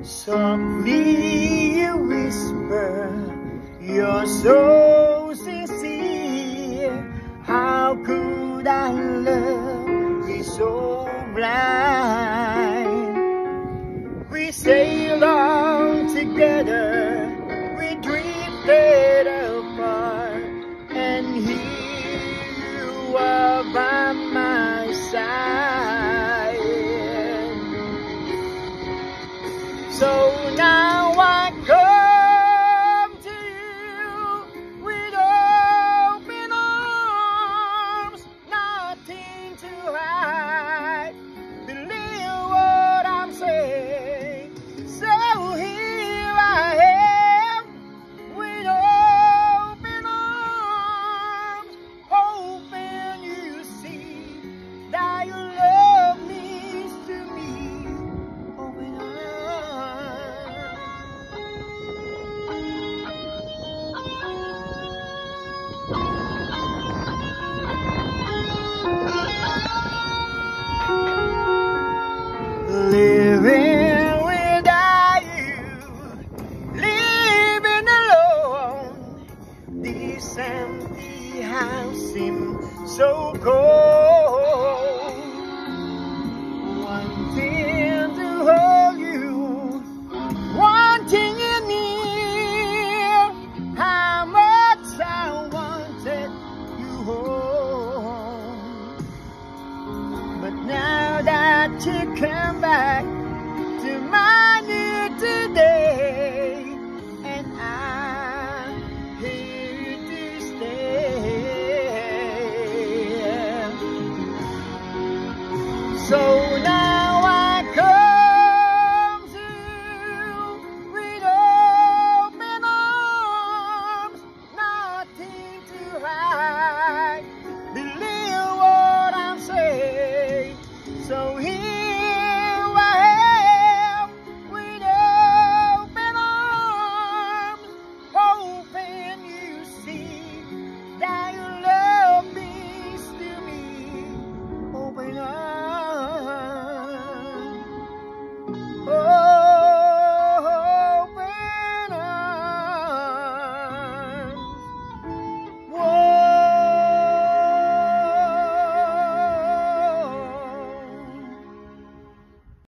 Softly you whisper, you're so sincere. How could I love you so blind? We sailed on together, we drifted apart, and here you are by my side. So now